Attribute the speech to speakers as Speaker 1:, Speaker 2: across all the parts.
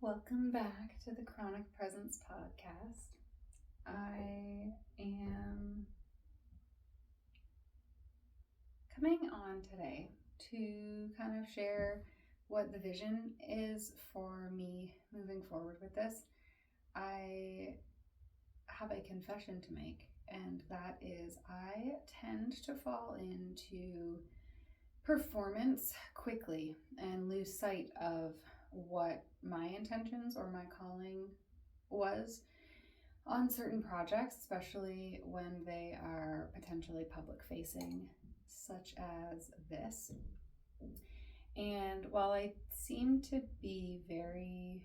Speaker 1: Welcome back to the Chronic Presence podcast. I am coming on today to kind of share what the vision is for me moving forward with this. I have a confession to make, and that is I tend to fall into performance quickly and lose sight of what my intentions or my calling was on certain projects, especially when they are potentially public facing, such as this. And while I seem to be very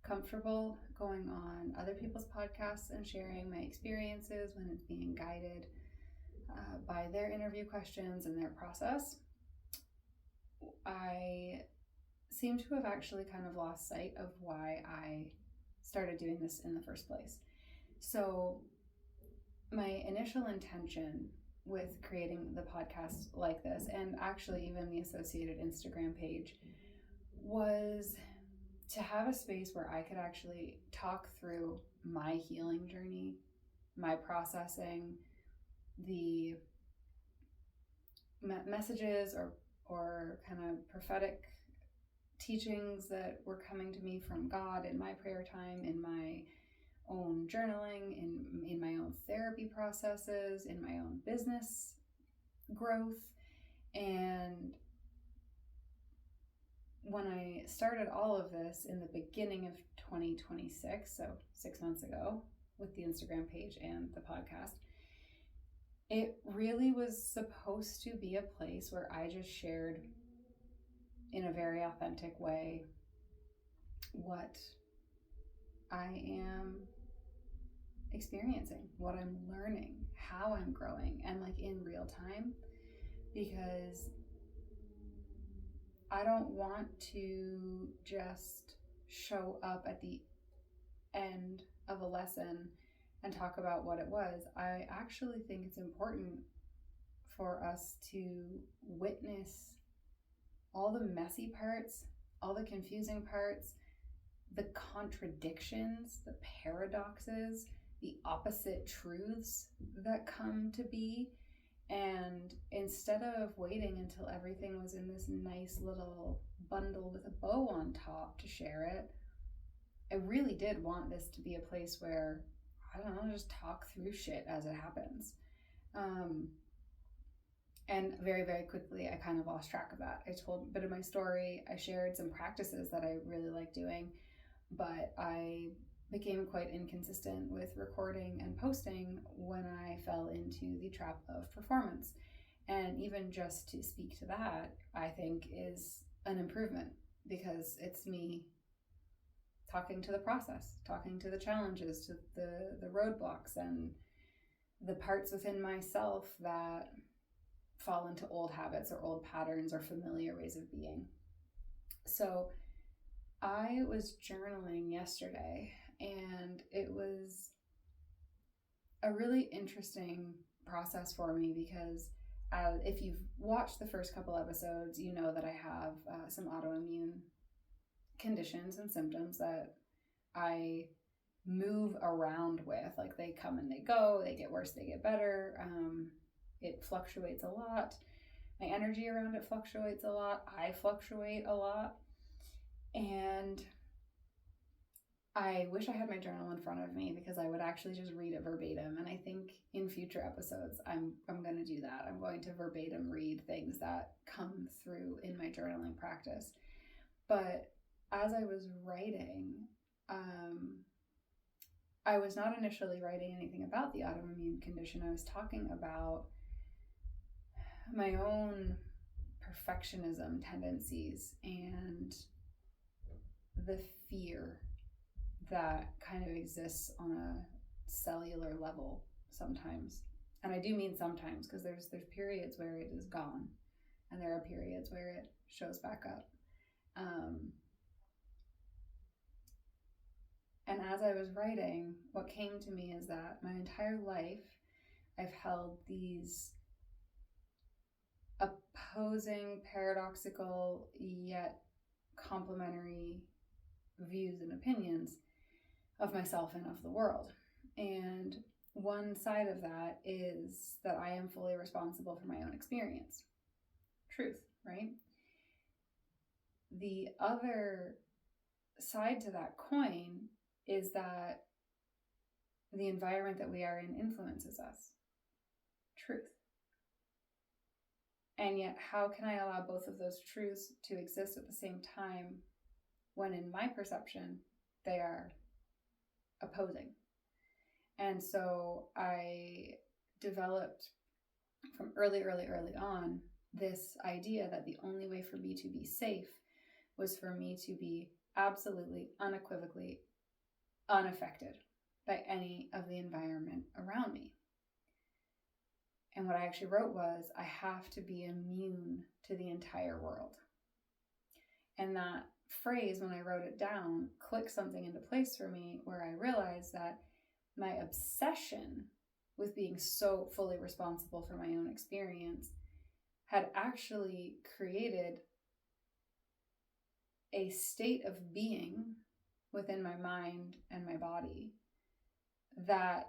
Speaker 1: comfortable going on other people's podcasts and sharing my experiences when it's being guided by their interview questions and their process, I seem to have actually kind of lost sight of why I started doing this in the first place. So my initial intention with creating the podcast like this, and actually even the associated Instagram page, was to have a space where I could actually talk through my healing journey, my processing, the messages or kind of prophetic teachings that were coming to me from God in my prayer time, in my own journaling, in my own therapy processes, in my own business growth. And when I started all of this in the beginning of 2026, so 6 months ago, with the Instagram page and the podcast, it really was supposed to be a place where I just shared in a very authentic way what I am experiencing, what I'm learning, how I'm growing, and like in real time, because I don't want to just show up at the end of a lesson and talk about what it was. I actually think it's important for us to witness all the messy parts, all the confusing parts, the contradictions, the paradoxes, the opposite truths that come to be. And instead of waiting until everything was in this nice little bundle with a bow on top to share it, I really did want this to be a place where, I don't know, just talk through shit as it happens. And very, very quickly, I kind of lost track of that. I told a bit of my story. I shared some practices that I really like doing, but I became quite inconsistent with recording and posting when I fell into the trap of performance. And even just to speak to that, I think is an improvement, because it's me talking to the process, talking to the challenges, to the roadblocks, and the parts within myself that fall into old habits or old patterns or familiar ways of being. So I was journaling yesterday, and it was a really interesting process for me because if you've watched the first couple episodes, you know that I have some autoimmune conditions and symptoms that I move around with. Like, they come and they go, they get worse, they get better. It fluctuates a lot. My energy around it fluctuates a lot. I fluctuate a lot. And I wish I had my journal in front of me, because I would actually just read it verbatim. And I think in future episodes, I'm going to do that. I'm going to verbatim read things that come through in my journaling practice. But as I was writing, I was not initially writing anything about the autoimmune condition. I was talking about my own perfectionism tendencies and the fear that kind of exists on a cellular level sometimes. And I do mean sometimes, because there's periods where it is gone, and there are periods where it shows back up. And as I was writing, what came to me is that my entire life I've held these opposing, paradoxical, yet complementary views and opinions of myself and of the world. And one side of that is that I am fully responsible for my own experience. Truth, right? The other side to that coin is that the environment that we are in influences us. Truth. And yet, how can I allow both of those truths to exist at the same time when, in my perception, they are opposing? And so I developed from early on this idea that the only way for me to be safe was for me to be absolutely, unequivocally unaffected by any of the environment around me. And what I actually wrote was, I have to be immune to the entire world. And that phrase, when I wrote it down, clicked something into place for me, where I realized that my obsession with being so fully responsible for my own experience had actually created a state of being within my mind and my body that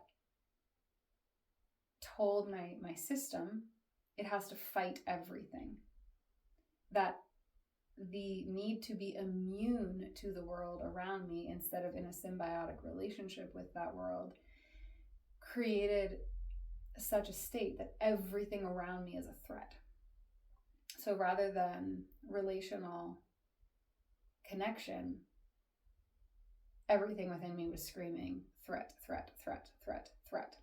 Speaker 1: told my system it has to fight everything. That the need to be immune to the world around me instead of in a symbiotic relationship with that world created such a state that everything around me is a threat. So rather than relational connection, everything within me was screaming threat, threat, threat, threat, threat.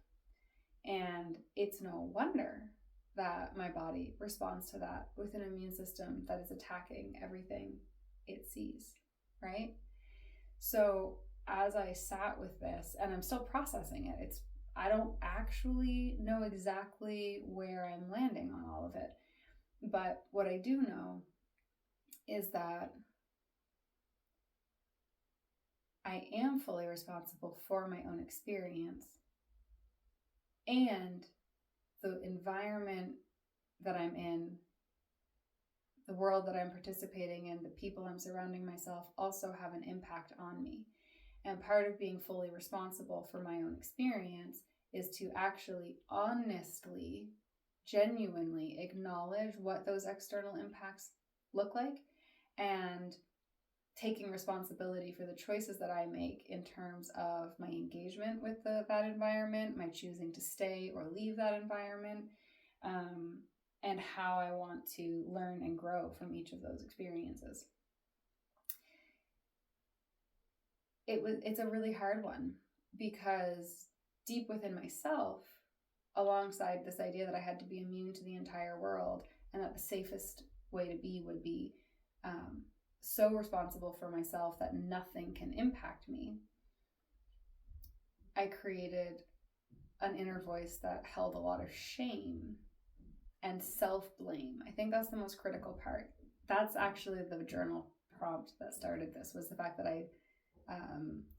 Speaker 1: And it's no wonder that my body responds to that with an immune system that is attacking everything it sees, right? So as I sat with this, and I'm still processing it, I don't actually know exactly where I'm landing on all of it. But what I do know is that I am fully responsible for my own experience, and the environment that I'm in, the world that I'm participating in, the people I'm surrounding myself also have an impact on me. And part of being fully responsible for my own experience is to actually honestly, genuinely acknowledge what those external impacts look like, and taking responsibility for the choices that I make in terms of my engagement with that environment, my choosing to stay or leave that environment, and how I want to learn and grow from each of those experiences. It's a really hard one, because deep within myself, alongside this idea that I had to be immune to the entire world, and that the safest way to be would be so responsible for myself that nothing can impact me, I created an inner voice that held a lot of shame and self-blame. I think that's the most critical part. That's actually the journal prompt that started this, was the fact that I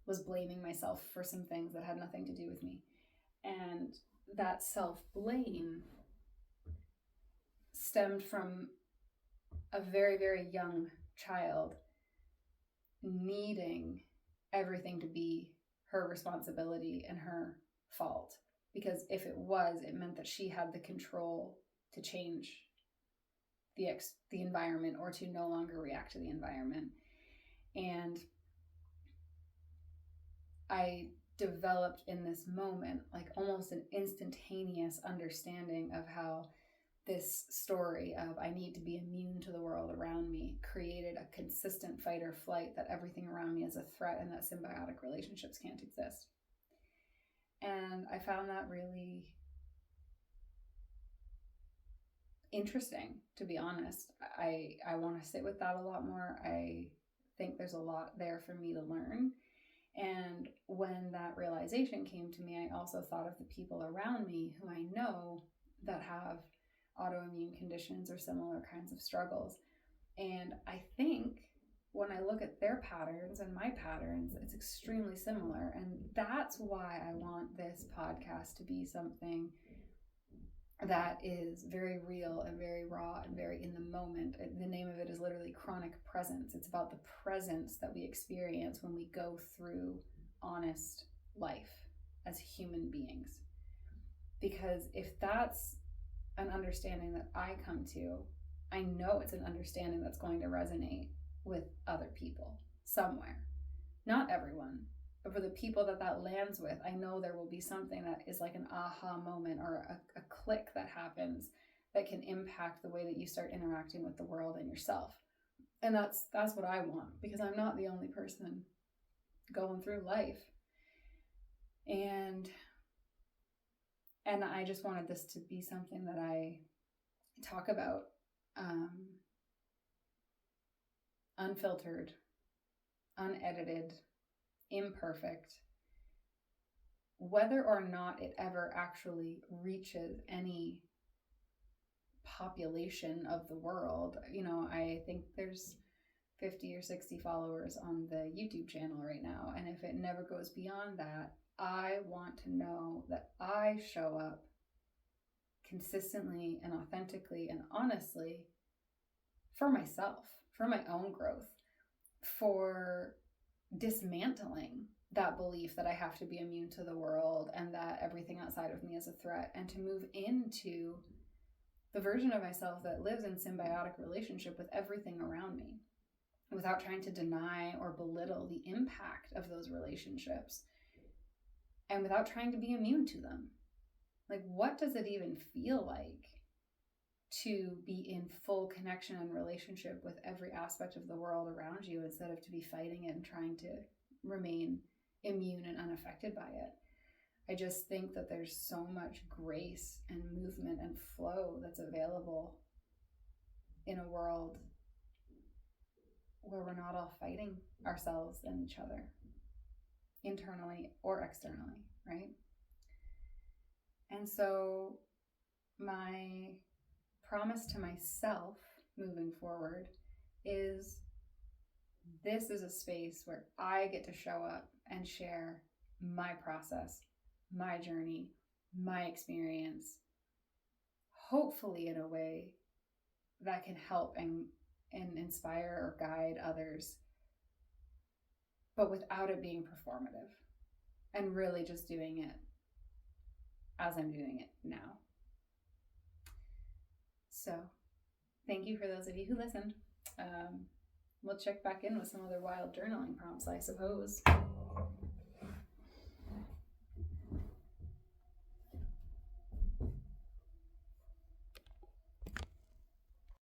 Speaker 1: was blaming myself for some things that had nothing to do with me. And that self-blame stemmed from a very, very young child needing everything to be her responsibility and her fault, because if it was, it meant that she had the control to change the environment, or to no longer react to the environment. And I developed in this moment like almost an instantaneous understanding of how this story of I need to be immune to the world around me created a consistent fight or flight, that everything around me is a threat, and that symbiotic relationships can't exist. And I found that really interesting, to be honest. I want to sit with that a lot more. I think there's a lot there for me to learn. And when that realization came to me, I also thought of the people around me who I know that have autoimmune conditions or similar kinds of struggles. And I think when I look at their patterns and my patterns, it's extremely similar. And that's why I want this podcast to be something that is very real and very raw and very in the moment. The name of it is literally chronic presence. It's about the presence that we experience when we go through honest life as human beings. Because if that's an understanding that I come to, I know it's an understanding that's going to resonate with other people somewhere. Not everyone, but for the people that lands with, I know there will be something that is like an aha moment or a click that happens that can impact the way that you start interacting with the world and yourself. And that's what I want, because I'm not the only person going through life. And I just wanted this to be something that I talk about unfiltered, unedited, imperfect, whether or not it ever actually reaches any population of the world. You know, I think there's 50 or 60 followers on the YouTube channel right now, and if it never goes beyond that, I want to know that I show up consistently and authentically and honestly for myself, for my own growth, for dismantling that belief that I have to be immune to the world and that everything outside of me is a threat, and to move into the version of myself that lives in symbiotic relationship with everything around me without trying to deny or belittle the impact of those relationships and without trying to be immune to them. Like, what does it even feel like to be in full connection and relationship with every aspect of the world around you instead of to be fighting it and trying to remain immune and unaffected by it? I just think that there's so much grace and movement and flow that's available in a world where we're not all fighting ourselves and each other, internally or externally, right? And so my promise to myself moving forward is, this is a space where I get to show up and share my process, my journey, my experience, hopefully in a way that can help and inspire or guide others, but without it being performative, and really just doing it as I'm doing it now. So thank you for those of you who listened. We'll check back in with some other wild journaling prompts, I suppose.